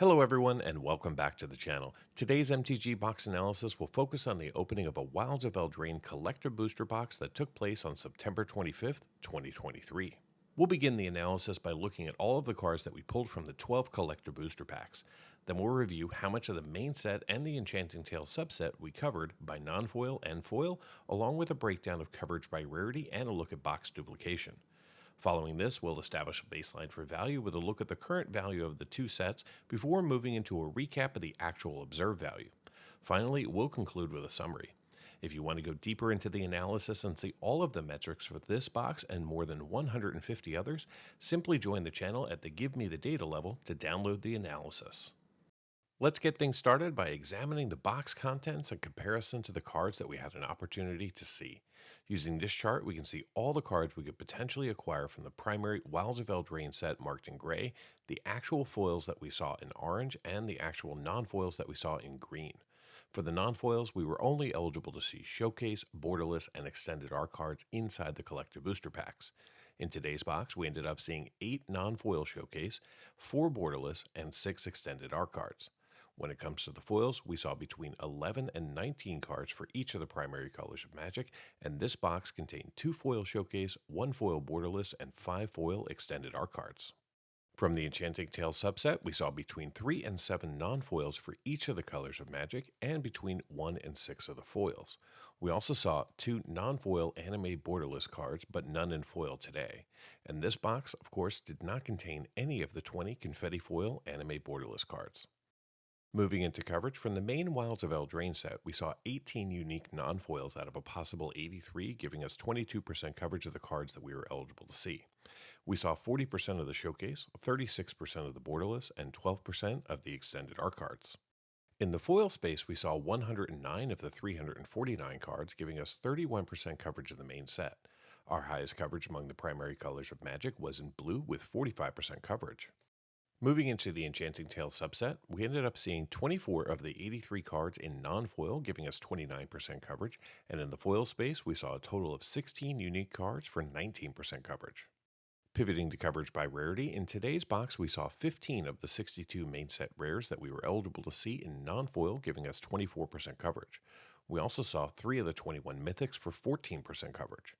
Hello everyone and welcome back to the channel. Today's MTG box analysis will focus on the opening of a Wilds of Eldraine collector booster box that took place on September 25th, 2023. We'll begin the analysis by looking at all of the cards that we pulled from the 12 collector booster packs. Then we'll review how much of the main set and the Enchanting Tale subset we covered by non-foil and foil, along with a breakdown of coverage by rarity and a look at box duplication. Following this, we'll establish a baseline for value with a look at the current value of the two sets before moving into a recap of the actual observed value. Finally, we'll conclude with a summary. If you want to go deeper into the analysis and see all of the metrics for this box and more than 150 others, simply join the channel at the Give Me the Data level to download the analysis. Let's get things started by examining the box contents in comparison to the cards that we had an opportunity to see. Using this chart, we can see all the cards we could potentially acquire from the primary Wilds of Eldraine set marked in gray, the actual foils that we saw in orange, and the actual non-foils that we saw in green. For the non-foils, we were only eligible to see Showcase, Borderless, and Extended Art cards inside the collector booster packs. In today's box, we ended up seeing 8 non-foil Showcase, 4 Borderless, and 6 Extended Art cards. When it comes to the foils, we saw between 11 and 19 cards for each of the primary colors of Magic, and this box contained 2 foil Showcase, 1 foil Borderless, and 5 foil Extended Art cards. From the Enchanting Tale subset, we saw between 3 and 7 non-foils for each of the colors of Magic, and between 1 and 6 of the foils. We also saw 2 non-foil anime Borderless cards, but none in foil today. And this box, of course, did not contain any of the 20 confetti foil anime Borderless cards. Moving into coverage, from the main Wilds of Eldraine set, we saw 18 unique non-foils out of a possible 83, giving us 22% coverage of the cards that we were eligible to see. We saw 40% of the Showcase, 36% of the Borderless, and 12% of the Extended Art cards. In the foil space, we saw 109 of the 349 cards, giving us 31% coverage of the main set. Our highest coverage among the primary colors of Magic was in blue with 45% coverage. Moving into the Enchanting Tale subset, we ended up seeing 24 of the 83 cards in non-foil, giving us 29% coverage, and in the foil space, we saw a total of 16 unique cards for 19% coverage. Pivoting to coverage by rarity, in today's box, we saw 15 of the 62 main set rares that we were eligible to see in non-foil, giving us 24% coverage. We also saw 3 of the 21 mythics for 14% coverage.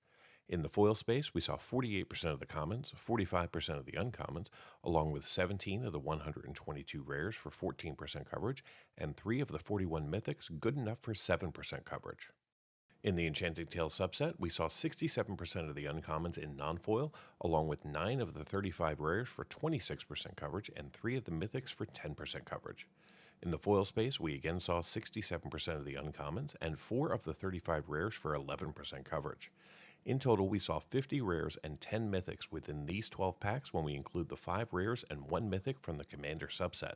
In the foil space, we saw 48% of the commons, 45% of the uncommons, along with 17 of the 122 rares for 14% coverage, and 3 of the 41 mythics good enough for 7% coverage. In the Enchanting Tale subset, we saw 67% of the uncommons in non-foil, along with 9 of the 35 rares for 26% coverage, and 3 of the mythics for 10% coverage. In the foil space, we again saw 67% of the uncommons, and 4 of the 35 rares for 11% coverage. In total, we saw 50 rares and 10 mythics within these 12 packs when we include the 5 rares and 1 mythic from the Commander subset.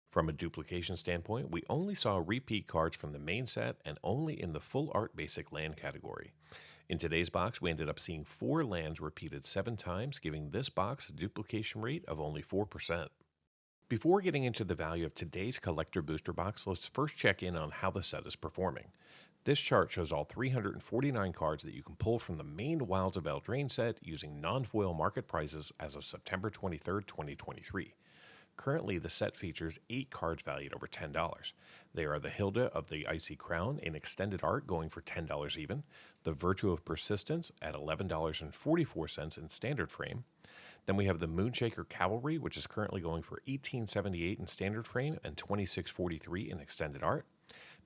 From a duplication standpoint, we only saw repeat cards from the main set and only in the full art basic land category. In today's box, we ended up seeing 4 lands repeated 7 times, giving this box a duplication rate of only 4%. Before getting into the value of today's collector booster box, let's first check in on how the set is performing. This chart shows all 349 cards that you can pull from the main Wilds of Eldraine set using non-foil market prices as of September 23, 2023. Currently, the set features 8 cards valued over $10. They are the Hilda of the Icy Crown in Extended Art going for $10 even, the Virtue of Persistence at $11.44 in Standard Frame. Then we have the Moonshaker Cavalry, which is currently going for $18.78 in Standard Frame and $26.43 in Extended Art.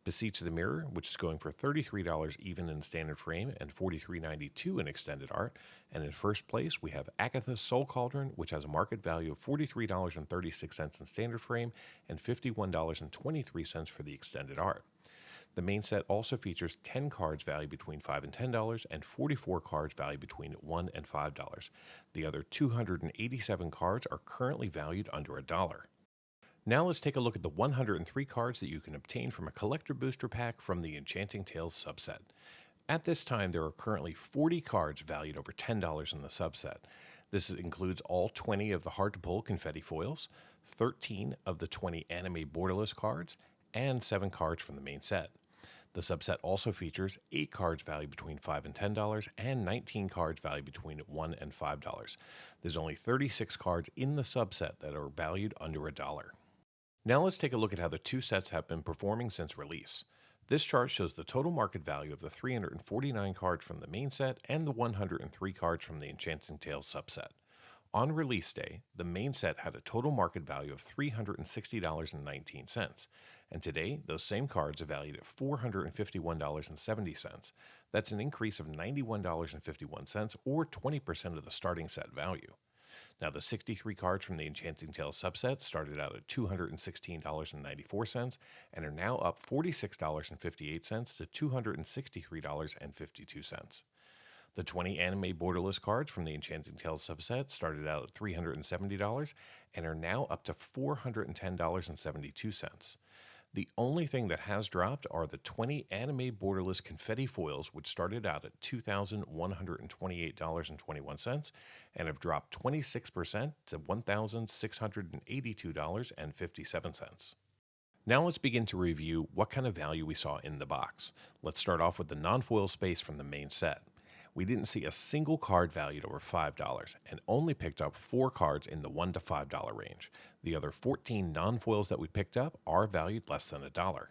Beseech the Mirror, which is going for $33 even in Standard Frame and $43.92 in Extended Art. And in first place, we have Agatha's Soul Cauldron, which has a market value of $43.36 in Standard Frame and $51.23 for the Extended Art. The main set also features 10 cards valued between $5 and $10 and 44 cards valued between $1 and $5. The other 287 cards are currently valued under $1. Now let's take a look at the 103 cards that you can obtain from a collector booster pack from the Enchanting Tales subset. At this time, there are currently 40 cards valued over $10 in the subset. This includes all 20 of the hard-to-pull confetti foils, 13 of the 20 anime Borderless cards, and 7 cards from the main set. The subset also features 8 cards valued between $5 and $10 and 19 cards valued between $1 and $5. There's only 36 cards in the subset that are valued under $1. Now let's take a look at how the two sets have been performing since release. This chart shows the total market value of the 349 cards from the main set and the 103 cards from the Enchanting Tales subset. On release day, the main set had a total market value of $360.19, and today those same cards are valued at $451.70. That's an increase of $91.51, or 20% of the starting set value. Now, the 63 cards from the Enchanting Tales subset started out at $216.94 and are now up $46.58 to $263.52. The 20 anime borderless cards from the Enchanting Tales subset started out at $370 and are now up to $410.72. The only thing that has dropped are the 20 anime borderless confetti foils, which started out at $2,128.21 and have dropped 26% to $1,682.57. Now let's begin to review what kind of value we saw in the box. Let's start off with the non-foil space from the main set. We didn't see a single card valued over $5 and only picked up 4 cards in the $1 to $5 range. The other 14 non-foils that we picked up are valued less than $1.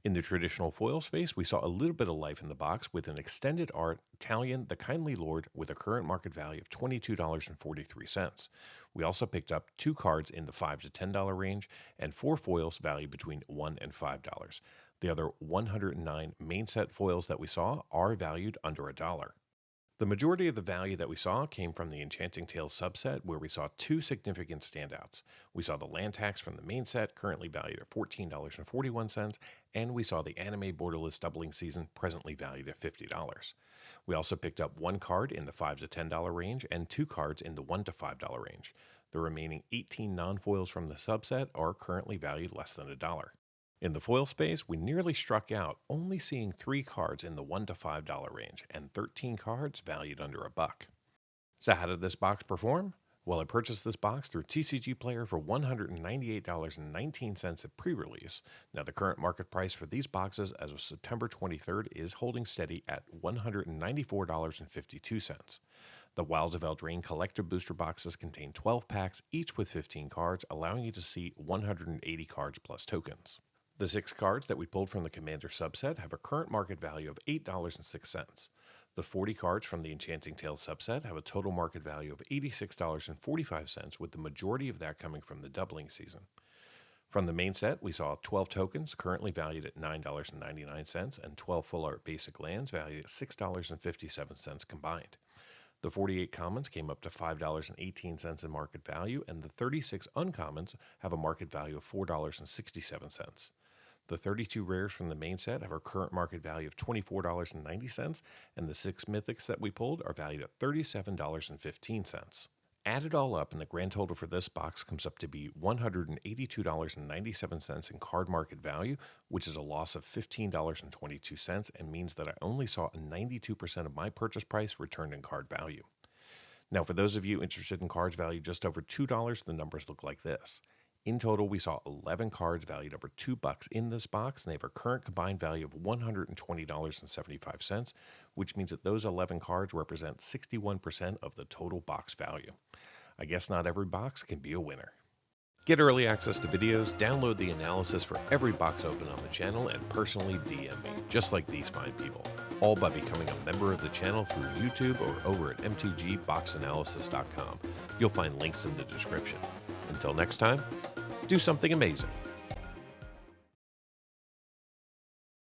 In the traditional foil space, we saw a little bit of life in the box with an extended art Italian The Kindly Lord with a current market value of $22.43. We also picked up 2 cards in the $5 to $10 range and 4 foils valued between $1 and $5. The other 109 main set foils that we saw are valued under $1. The majority of the value that we saw came from the Enchanting Tales subset, where we saw 2 significant standouts. We saw the land tax from the main set, currently valued at $14.41, and we saw the anime borderless doubling season, presently valued at $50. We also picked up 1 card in the $5 to $10 range and 2 cards in the $1 to $5 range. The remaining 18 non-foils from the subset are currently valued less than $1. In the foil space, we nearly struck out, only seeing 3 cards in the $1 to $5 range and 13 cards valued under $1. So how did this box perform? Well, I purchased this box through TCG Player for $198.19 at pre-release. Now, the current market price for these boxes as of September 23rd is holding steady at $194.52. The Wilds of Eldraine collector booster boxes contain 12 packs, each with 15 cards, allowing you to see 180 cards plus tokens. The 6 cards that we pulled from the Commander subset have a current market value of $8.06. The 40 cards from the Enchanting Tales subset have a total market value of $86.45, with the majority of that coming from the doubling season. From the main set, we saw 12 tokens currently valued at $9.99 and 12 full art basic lands valued at $6.57 combined. The 48 commons came up to $5.18 in market value, and the 36 uncommons have a market value of $4.67. The 32 rares from the main set have a current market value of $24.90, and the 6 mythics that we pulled are valued at $37.15. Add it all up, and the grand total for this box comes up to be $182.97 in card market value, which is a loss of $15.22, and means that I only saw a 92% of my purchase price returned in card value. Now, for those of you interested in cards valued just over $2, the numbers look like this. In total, we saw 11 cards valued over $2 in this box, and they have a current combined value of $120.75, which means that those 11 cards represent 61% of the total box value. I guess not every box can be a winner. Get early access to videos, download the analysis for every box open on the channel, and personally DM me, just like these fine people, all by becoming a member of the channel through YouTube or over at mtgboxanalysis.com. You'll find links in the description. Until next time, do something amazing.